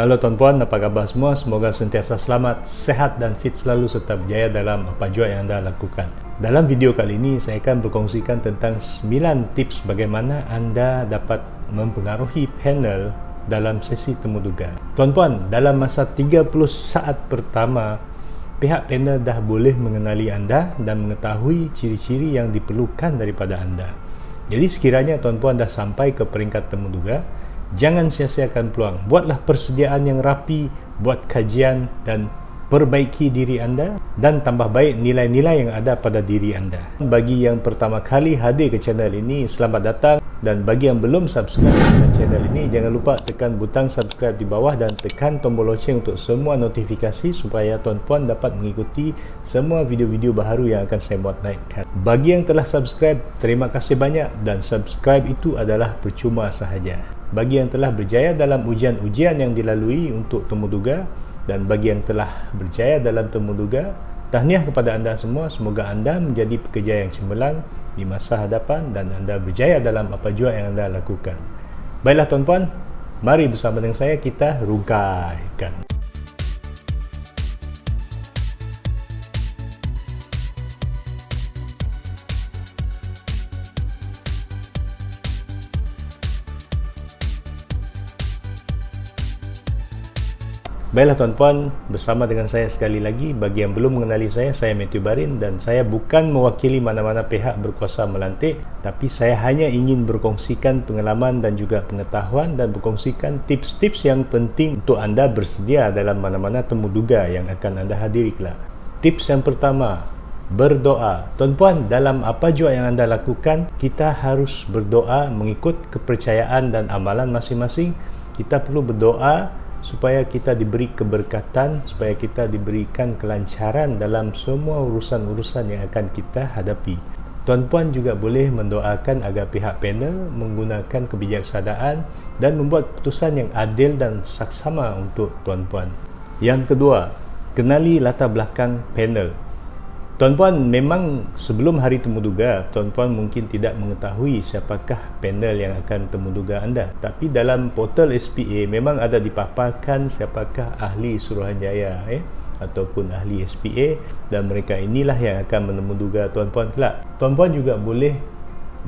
Halo tuan-puan, apa khabar semua? Semoga sentiasa selamat, sehat dan fit selalu serta berjaya dalam apa jua yang anda lakukan. Dalam video kali ini, saya akan berkongsikan tentang 9 tips bagaimana anda dapat mempengaruhi panel dalam sesi temuduga. Tuan-puan, dalam masa 30 saat pertama, pihak panel dah boleh mengenali anda dan mengetahui ciri-ciri yang diperlukan daripada anda. Jadi sekiranya tuan-puan dah sampai ke peringkat temuduga, jangan sia-siakan peluang. Buatlah persediaan yang rapi, buat kajian dan perbaiki diri anda dan tambah baik nilai-nilai yang ada pada diri anda. Bagi yang pertama kali hadir ke channel ini, selamat datang. Dan bagi yang belum subscribe ke channel ini, jangan lupa tekan butang subscribe di bawah dan tekan tombol loceng untuk semua notifikasi supaya tuan-puan dapat mengikuti semua video-video baru yang akan saya buat naikkan. Bagi yang telah subscribe, terima kasih banyak, dan subscribe itu adalah percuma sahaja. Bagi yang telah berjaya dalam ujian-ujian yang dilalui untuk temuduga, dan bagi yang telah berjaya dalam temuduga, tahniah kepada anda semua. Semoga anda menjadi pekerja yang cemerlang di masa hadapan dan anda berjaya dalam apa jua yang anda lakukan. Baiklah tuan-puan, mari bersama dengan saya kita rungkaikan. Baiklah tuan-puan, bersama dengan saya sekali lagi. Bagi yang belum mengenali saya Matthew Barin, dan saya bukan mewakili mana-mana pihak berkuasa melantik, tapi saya hanya ingin berkongsikan pengalaman dan juga pengetahuan dan berkongsikan tips-tips yang penting untuk anda bersedia dalam mana-mana temuduga yang akan anda hadiri kelak. Tips yang pertama, berdoa. Tuan-puan, dalam apa jua yang anda lakukan, kita harus berdoa mengikut kepercayaan dan amalan masing-masing. Kita perlu berdoa supaya kita diberi keberkatan, supaya kita diberikan kelancaran dalam semua urusan-urusan yang akan kita hadapi. Tuan-puan juga boleh mendoakan agar pihak panel menggunakan kebijaksanaan dan membuat keputusan yang adil dan saksama untuk tuan-puan. Yang kedua, kenali latar belakang panel. Tuan-puan, memang sebelum hari temuduga, tuan-puan mungkin tidak mengetahui siapakah panel yang akan temuduga anda. Tapi dalam portal SPA memang ada dipaparkan siapakah ahli Suruhanjaya ataupun ahli SPA, dan mereka inilah yang akan menemuduga tuan-puan kelak. Tuan-puan juga boleh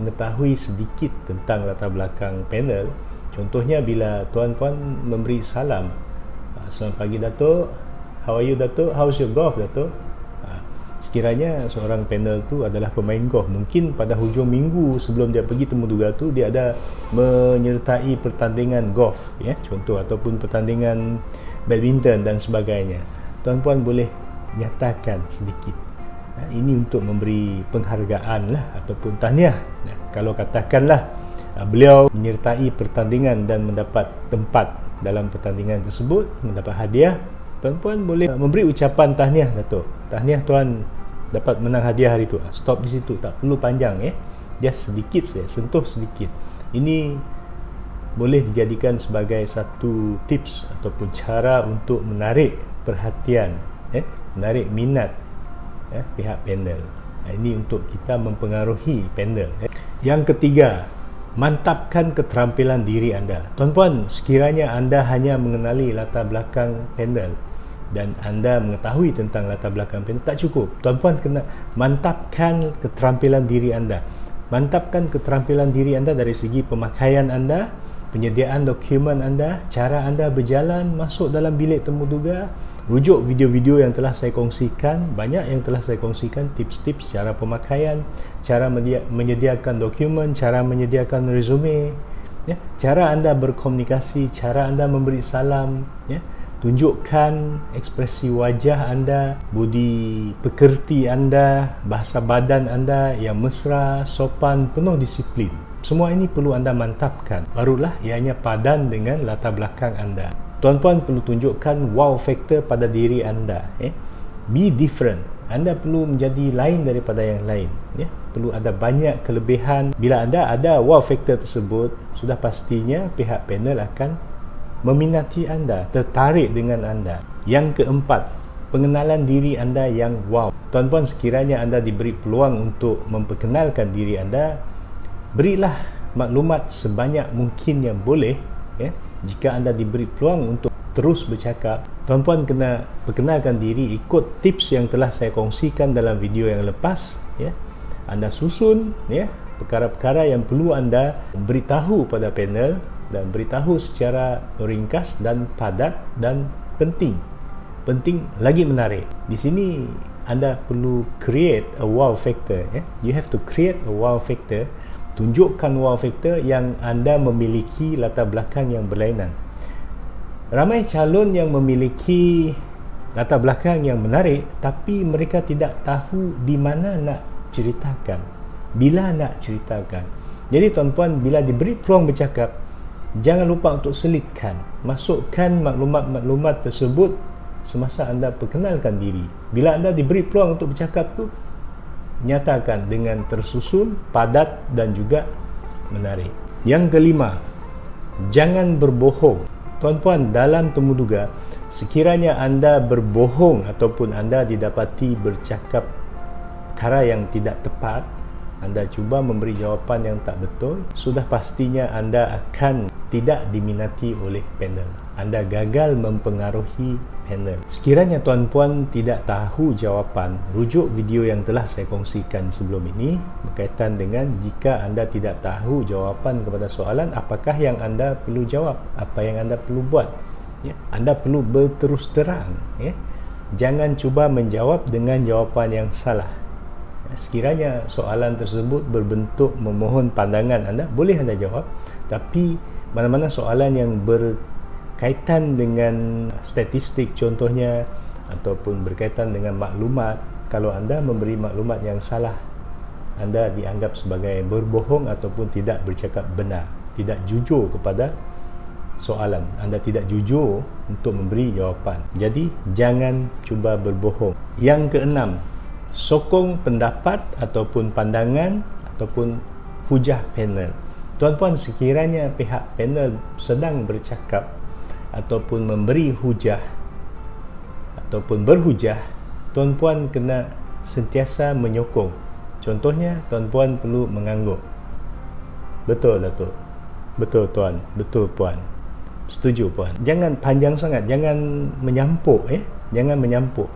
mengetahui sedikit tentang latar belakang panel. Contohnya bila tuan-puan memberi salam, "Selamat pagi Datuk, how are you Datuk, how's your golf Datuk?" Sekiranya seorang panel tu adalah pemain golf, mungkin pada hujung minggu sebelum dia pergi temuduga tu, dia ada menyertai pertandingan golf, contoh, ataupun pertandingan badminton dan sebagainya. Tuan-puan boleh nyatakan sedikit. Ini untuk memberi penghargaan lah ataupun tahniah. Kalau katakanlah beliau menyertai pertandingan dan mendapat tempat dalam pertandingan tersebut, mendapat hadiah, tuan-puan boleh memberi ucapan tahniah Datuk. Tahniah tuan dapat menang hadiah hari itu. Stop di situ, tak perlu panjang, just sedikit saja, sentuh sedikit. Ini boleh dijadikan sebagai satu tips ataupun cara untuk menarik perhatian, menarik minat pihak panel. Ini untuk kita mempengaruhi panel. Yang ketiga, mantapkan keterampilan diri anda. Tuan-puan, sekiranya anda hanya mengenali latar belakang panel dan anda mengetahui tentang latar belakang panel, tak cukup. Tuan-puan kena mantapkan keterampilan diri anda. Mantapkan keterampilan diri anda dari segi pemakaian anda, penyediaan dokumen anda, cara anda berjalan masuk dalam bilik temuduga. Rujuk video-video yang telah saya kongsikan, banyak yang telah saya kongsikan tips-tips cara pemakaian, cara menyediakan dokumen, cara menyediakan resume, cara anda berkomunikasi, cara anda memberi salam, tunjukkan ekspresi wajah anda, budi pekerti anda, bahasa badan anda yang mesra, sopan, penuh disiplin. Semua ini perlu anda mantapkan. Barulah ianya padan dengan latar belakang anda. Tuan-puan perlu tunjukkan wow factor pada diri anda. Be different. Anda perlu menjadi lain daripada yang lain. Perlu ada banyak kelebihan. Bila anda ada wow factor tersebut, sudah pastinya pihak panel akan meminati anda, tertarik dengan anda. Yang keempat, pengenalan diri anda yang wow. Tuan-puan, sekiranya anda diberi peluang untuk memperkenalkan diri anda, berilah maklumat sebanyak mungkin yang boleh. Jika anda diberi peluang untuk terus bercakap, tuan-puan kena perkenalkan diri ikut tips yang telah saya kongsikan dalam video yang lepas, ya. Anda susun, ya, perkara-perkara yang perlu anda beritahu pada panel dan beritahu secara ringkas dan padat dan penting lagi menarik. Di sini anda perlu create a wow factor, ya. You have to create a wow factor. Tunjukkan wow factor yang anda memiliki latar belakang yang berlainan. Ramai calon yang memiliki latar belakang yang menarik, tapi mereka tidak tahu di mana nak ceritakan, bila nak ceritakan. Jadi tuan-puan, bila diberi peluang bercakap, jangan lupa untuk selitkan, masukkan maklumat-maklumat tersebut semasa anda perkenalkan diri. Bila anda diberi peluang untuk bercakap tu, nyatakan dengan tersusun, padat dan juga menarik. Yang kelima, jangan berbohong. Tuan-puan, dalam temuduga, sekiranya anda berbohong ataupun anda didapati bercakap perkara yang tidak tepat, anda cuba memberi jawapan yang tak betul, sudah pastinya anda akan tidak diminati oleh panel. Anda gagal mempengaruhi panel. Sekiranya tuan-puan tidak tahu jawapan, rujuk video yang telah saya kongsikan sebelum ini berkaitan dengan jika anda tidak tahu jawapan kepada soalan, apakah yang anda perlu jawab, apa yang anda perlu buat, ya. Anda perlu berterus terang, ya. Jangan cuba menjawab dengan jawapan yang salah. Sekiranya soalan tersebut berbentuk memohon pandangan anda, boleh anda jawab. Tapi mana-mana soalan yang berkaitan dengan statistik contohnya, ataupun berkaitan dengan maklumat, kalau anda memberi maklumat yang salah, anda dianggap sebagai berbohong ataupun tidak bercakap benar, tidak jujur kepada soalan. Anda tidak jujur untuk memberi jawapan. Jadi jangan cuba berbohong. Yang keenam, sokong pendapat ataupun pandangan ataupun hujah panel. Tuan-puan, sekiranya pihak panel sedang bercakap ataupun memberi hujah ataupun berhujah, tuan-puan kena sentiasa menyokong. Contohnya, tuan-puan perlu mengangguk. Betul, Datuk. Betul, Tuan. Betul, Puan. Setuju, Puan. Jangan panjang sangat, jangan menyampuk, Jangan menyampuk.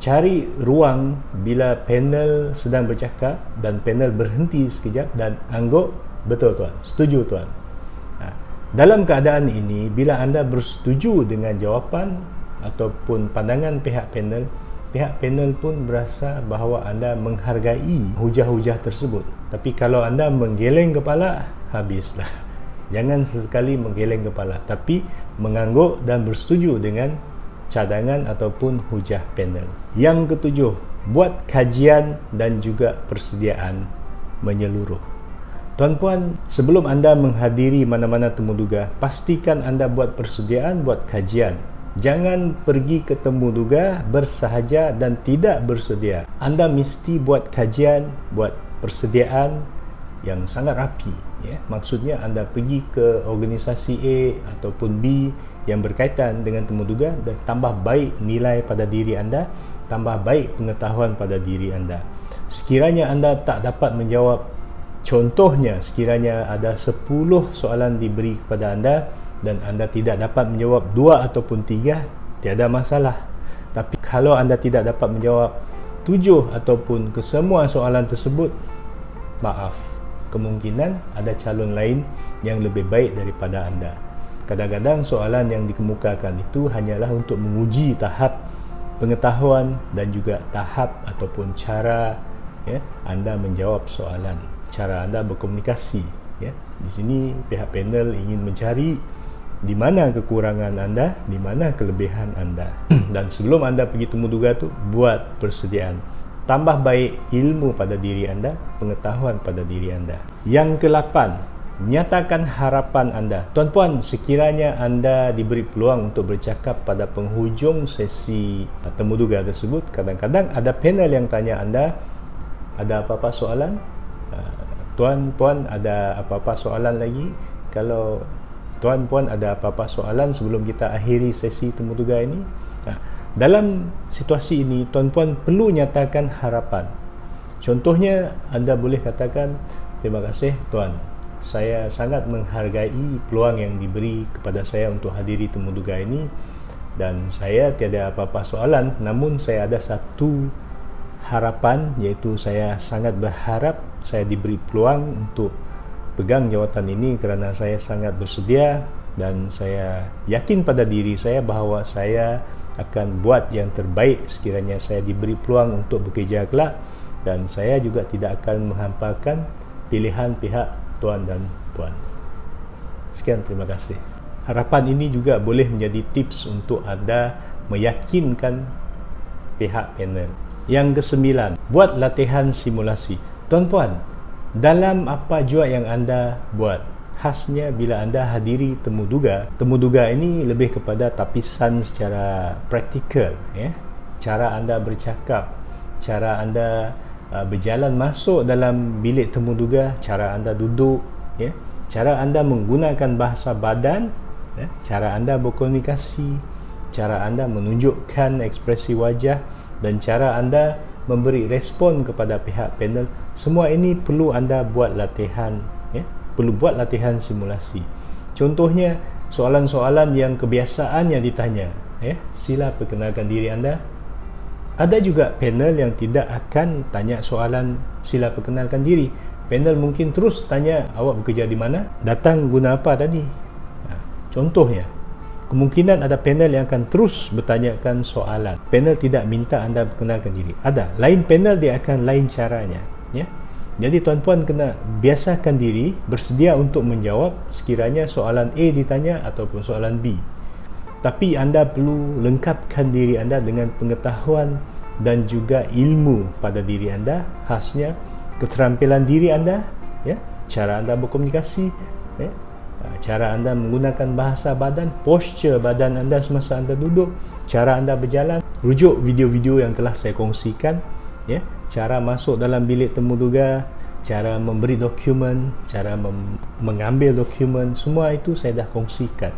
Cari ruang bila panel sedang bercakap dan panel berhenti sekejap dan angguk. Betul, Tuan. Setuju, Tuan. Dalam keadaan ini, bila anda bersetuju dengan jawapan ataupun pandangan pihak panel pun berasa bahawa anda menghargai hujah-hujah tersebut. Tapi kalau anda menggeleng kepala, habislah. Jangan sesekali menggeleng kepala, tapi mengangguk dan bersetuju dengan cadangan ataupun hujah panel. Yang ketujuh, buat kajian dan juga persediaan menyeluruh. Tuan-puan, sebelum anda menghadiri mana-mana temuduga, pastikan anda buat persediaan, buat kajian. Jangan pergi ke temuduga bersahaja dan tidak bersedia. Anda mesti buat kajian, buat persediaan yang sangat rapi, ya. Maksudnya anda pergi ke organisasi A ataupun B yang berkaitan dengan temuduga dan tambah baik nilai pada diri anda, tambah baik pengetahuan pada diri anda. Sekiranya anda tak dapat menjawab, contohnya sekiranya ada 10 soalan diberi kepada anda dan anda tidak dapat menjawab 2 ataupun 3, tiada masalah. Tapi kalau anda tidak dapat menjawab 7 ataupun kesemua soalan tersebut, maaf, kemungkinan ada calon lain yang lebih baik daripada anda. Kadang-kadang soalan yang dikemukakan itu hanyalah untuk menguji tahap pengetahuan dan juga tahap ataupun cara, ya, anda menjawab soalan, cara anda berkomunikasi, ya. Di sini pihak panel ingin mencari di mana kekurangan anda, di mana kelebihan anda. Dan sebelum anda pergi temuduga tu, buat persediaan. Tambah baik ilmu pada diri anda, pengetahuan pada diri anda. Yang ke-8, nyatakan harapan anda. Tuan-puan, sekiranya anda diberi peluang untuk bercakap pada penghujung sesi temuduga tersebut, kadang-kadang ada panel yang tanya anda, ada apa-apa soalan? Tuan-puan, ada apa-apa soalan lagi? Kalau tuan-puan ada apa-apa soalan sebelum kita akhiri sesi temuduga ini? Dalam situasi ini, tuan-puan perlu nyatakan harapan. Contohnya, anda boleh katakan, terima kasih Tuan, saya sangat menghargai peluang yang diberi kepada saya untuk hadiri Temuduga ini, dan saya tiada apa-apa soalan, namun saya ada satu harapan, iaitu saya sangat berharap saya diberi peluang untuk pegang jawatan ini kerana saya sangat bersedia dan saya yakin pada diri saya bahawa saya akan buat yang terbaik sekiranya saya diberi peluang untuk bekerja kelak, dan saya juga tidak akan menghampakan pilihan pihak tuan dan puan. Sekian, terima kasih. Harapan ini juga boleh menjadi tips untuk anda meyakinkan pihak panel. Yang ke-9, buat latihan simulasi. Tuan-puan, dalam apa jua yang anda buat, khasnya bila anda hadiri Temuduga, Temuduga ini lebih kepada tapisan secara praktikal, ya. Cara anda bercakap, cara anda berjalan masuk dalam bilik Temuduga, cara anda duduk, ya, cara anda menggunakan bahasa badan, ya, cara anda berkomunikasi, cara anda menunjukkan ekspresi wajah, dan cara anda memberi respon kepada pihak panel. Semua ini perlu anda buat latihan, ya, perlu buat latihan simulasi. Contohnya soalan-soalan yang kebiasaan yang ditanya, ya, sila perkenalkan diri anda. Ada juga panel yang tidak akan tanya soalan sila perkenalkan diri. Panel mungkin terus tanya, awak bekerja di mana, datang guna apa tadi. Contohnya, kemungkinan ada panel yang akan terus bertanyakan soalan. Panel tidak minta anda perkenalkan diri. Ada lain panel, dia akan lain caranya, ya. Jadi tuan-puan kena biasakan diri bersedia untuk menjawab sekiranya soalan A ditanya ataupun soalan B. Tapi anda perlu lengkapkan diri anda dengan pengetahuan dan juga ilmu pada diri anda, khasnya keterampilan diri anda, ya, cara anda berkomunikasi, ya, cara anda menggunakan bahasa badan, posture badan anda semasa anda duduk, cara anda berjalan. Rujuk video-video yang telah saya kongsikan, ya, cara masuk dalam bilik Temuduga, cara memberi dokumen, cara mengambil dokumen, semua itu saya dah kongsikan.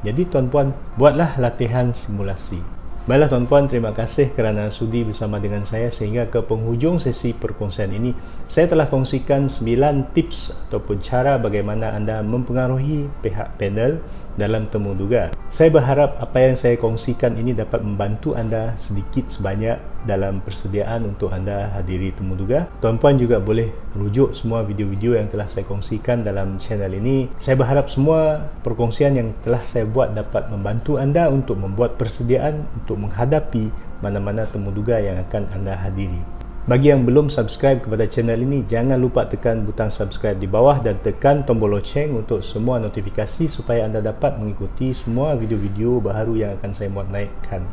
Jadi tuan-puan, buatlah latihan simulasi. Baiklah tuan-puan, terima kasih kerana sudi bersama dengan saya sehingga ke penghujung sesi perkongsian ini. Saya telah kongsikan 9 tips ataupun cara bagaimana anda mempengaruhi pihak panel dalam Temuduga. Saya berharap apa yang saya kongsikan ini dapat membantu anda sedikit sebanyak dalam persediaan untuk anda hadiri Temuduga. Tuan-puan juga boleh rujuk semua video-video yang telah saya kongsikan dalam channel ini. Saya berharap semua perkongsian yang telah saya buat dapat membantu anda untuk membuat persediaan untuk menghadapi mana-mana Temuduga yang akan anda hadiri. Bagi yang belum subscribe kepada channel ini, jangan lupa tekan butang subscribe di bawah dan tekan tombol loceng untuk semua notifikasi supaya anda dapat mengikuti semua video-video baru yang akan saya buat naikkan.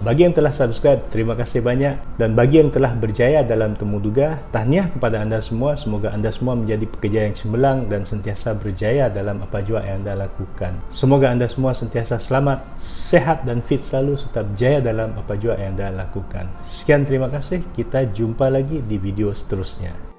Bagi yang telah subscribe, terima kasih banyak, dan bagi yang telah berjaya dalam Temuduga, tahniah kepada anda semua. Semoga anda semua menjadi pekerja yang cemerlang dan sentiasa berjaya dalam apa jua yang anda lakukan. Semoga anda semua sentiasa selamat, sehat dan fit selalu serta berjaya dalam apa jua yang anda lakukan. Sekian, terima kasih. Kita jumpa lagi di video seterusnya.